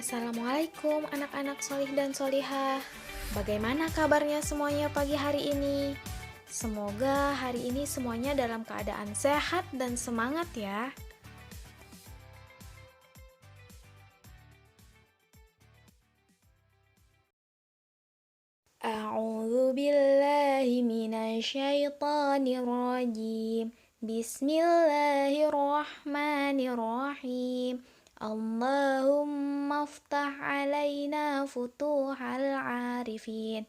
Assalamualaikum anak-anak solih dan solihah. Bagaimana kabarnya semuanya pagi hari ini? Semoga hari ini semuanya dalam keadaan sehat dan semangat ya. A'udzu billahi minasyaitonir rajim. Bismillahirrahmanirrahim. Allahumma aftah alaina futuhal arifin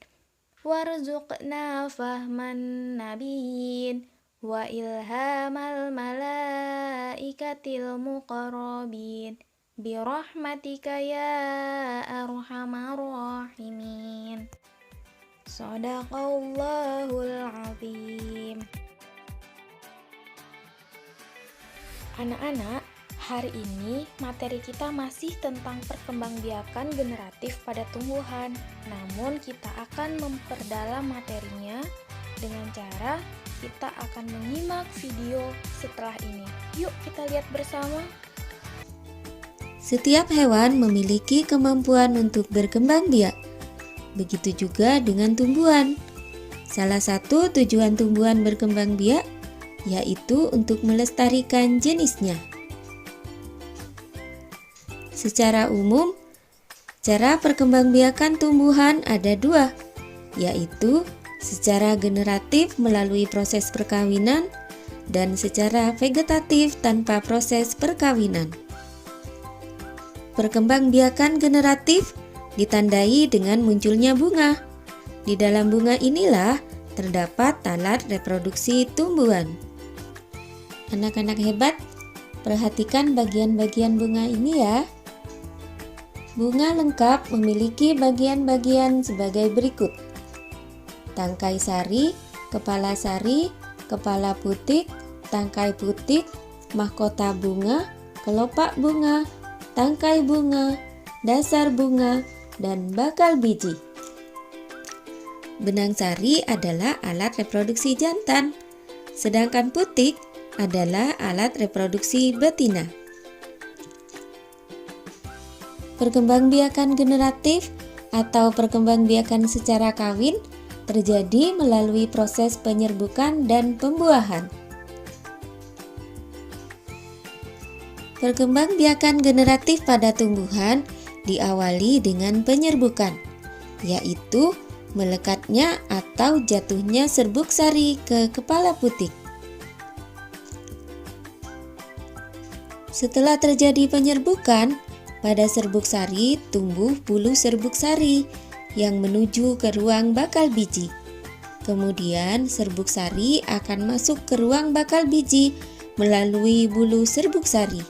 warzuqna fahman nabiyyin wa ilhamal malaikatil muqarrabin birahmatika ya arhamar rahimin. Shadaqallahul azim. Anak-anak, hari ini materi kita masih tentang perkembangbiakan generatif pada tumbuhan. Namun kita akan memperdalam materinya dengan cara kita akan menyimak video setelah ini. Yuk kita lihat bersama. Setiap hewan memiliki kemampuan untuk berkembang biak. Begitu juga dengan tumbuhan. Salah satu tujuan tumbuhan berkembang biak yaitu untuk melestarikan jenisnya. Secara umum, cara perkembangbiakan tumbuhan ada dua, yaitu secara generatif melalui proses perkawinan dan secara vegetatif tanpa proses perkawinan. Perkembangbiakan generatif ditandai dengan munculnya bunga. Di dalam bunga inilah terdapat alat reproduksi tumbuhan. Anak-anak hebat, perhatikan bagian-bagian bunga ini ya. Bunga lengkap memiliki bagian-bagian sebagai berikut: tangkai sari, kepala putik, tangkai putik, mahkota bunga, kelopak bunga, tangkai bunga, dasar bunga, dan bakal biji. Benang sari adalah alat reproduksi jantan, sedangkan putik adalah alat reproduksi betina. Perkembangbiakan generatif atau perkembangbiakan secara kawin terjadi melalui proses penyerbukan dan pembuahan. Perkembangbiakan generatif pada tumbuhan diawali dengan penyerbukan, yaitu melekatnya atau jatuhnya serbuk sari ke kepala putik. Setelah terjadi penyerbukan, pada serbuk sari tumbuh bulu serbuk sari yang menuju ke ruang bakal biji. Kemudian serbuk sari akan masuk ke ruang bakal biji melalui bulu serbuk sari.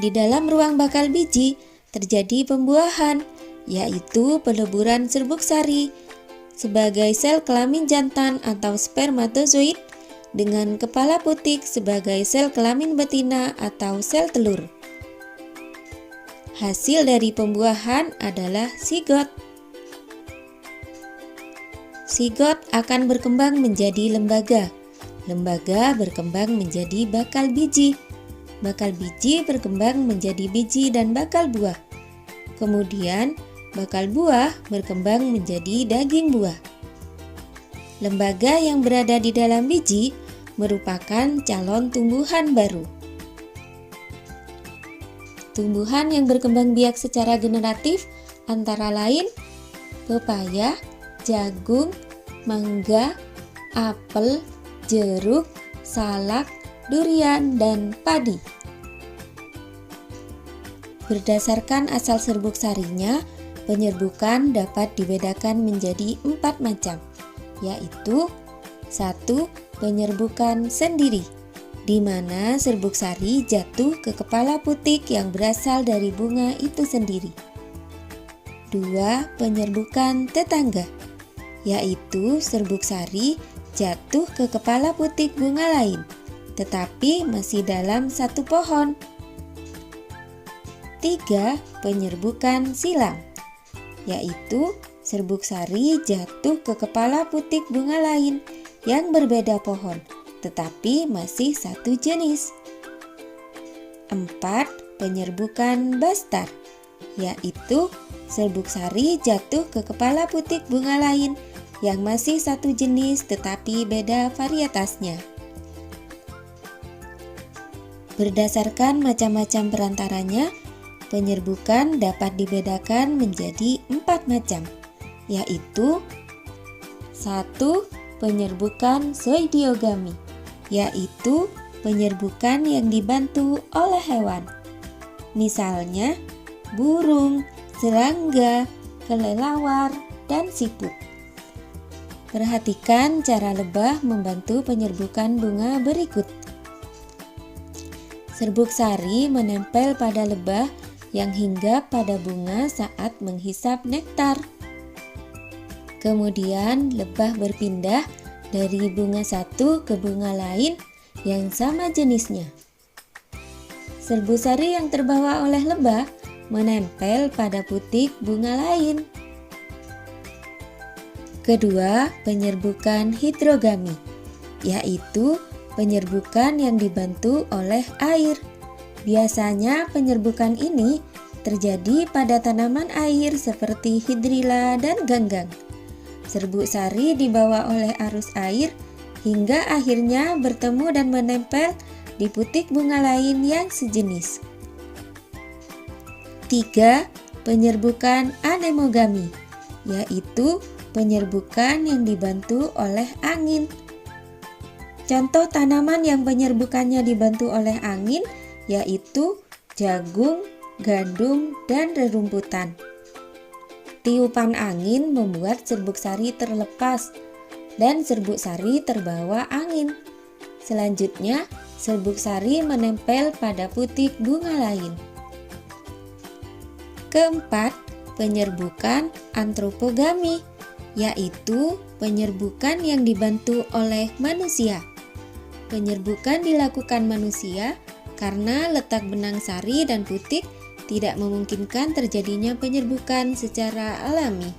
Di dalam ruang bakal biji terjadi pembuahan, yaitu peleburan serbuk sari sebagai sel kelamin jantan atau spermatozoid dengan kepala putik sebagai sel kelamin betina atau sel telur. Hasil dari pembuahan adalah sigot. Sigot akan berkembang menjadi lembaga. Lembaga berkembang menjadi bakal biji. Bakal biji berkembang menjadi biji dan bakal buah. Kemudian, bakal buah berkembang menjadi daging buah. Lembaga yang berada di dalam biji merupakan calon tumbuhan baru. Tumbuhan yang berkembang biak secara generatif antara lain pepaya, jagung, mangga, apel, jeruk, salak, durian, dan padi. Berdasarkan asal serbuk sarinya, penyerbukan dapat dibedakan menjadi 4 macam, yaitu 1. Penyerbukan sendiri, di mana serbuk sari jatuh ke kepala putik yang berasal dari bunga itu sendiri. 2. Penyerbukan tetangga, yaitu serbuk sari jatuh ke kepala putik bunga lain, tetapi masih dalam satu pohon. 3. Penyerbukan silang, yaitu serbuk sari jatuh ke kepala putik bunga lain yang berbeda pohon, tetapi masih satu jenis. 4. Penyerbukan bastar, yaitu serbuk sari jatuh ke kepala putik bunga lain yang masih satu jenis tetapi beda varietasnya. Berdasarkan macam-macam perantaranya, penyerbukan dapat dibedakan menjadi 4 macam, yaitu 1. Penyerbukan zoidiogami, yaitu penyerbukan yang dibantu oleh hewan. Misalnya, burung, serangga, kelelawar, dan siput. Perhatikan cara lebah membantu penyerbukan bunga berikut. Serbuk sari menempel pada lebah yang hinggap pada bunga saat menghisap nektar. Kemudian lebah berpindah dari bunga satu ke bunga lain yang sama jenisnya. Serbuk sari yang terbawa oleh lebah menempel pada putik bunga lain. Kedua, penyerbukan hidrogami, yaitu penyerbukan yang dibantu oleh air. Biasanya penyerbukan ini terjadi pada tanaman air seperti hidrilla dan ganggang. Serbuk sari dibawa oleh arus air hingga akhirnya bertemu dan menempel di putik bunga lain yang sejenis. 3. Penyerbukan anemogami, yaitu penyerbukan yang dibantu oleh angin. Contoh tanaman yang penyerbukannya dibantu oleh angin yaitu jagung, gandum, dan rerumputan. Tiupan angin membuat serbuk sari terlepas dan serbuk sari terbawa angin. Selanjutnya, serbuk sari menempel pada putik bunga lain. Keempat, penyerbukan antropogami, yaitu penyerbukan yang dibantu oleh manusia. Penyerbukan dilakukan manusia karena letak benang sari dan putik tidak memungkinkan terjadinya penyerbukan secara alami.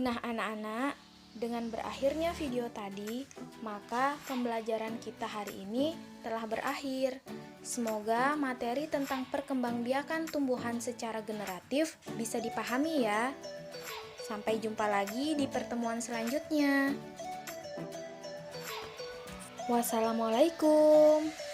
Nah anak-anak, dengan berakhirnya video tadi, maka pembelajaran kita hari ini telah berakhir. Semoga materi tentang perkembangbiakan tumbuhan secara generatif bisa dipahami ya. Sampai jumpa lagi di pertemuan selanjutnya. Wassalamualaikum.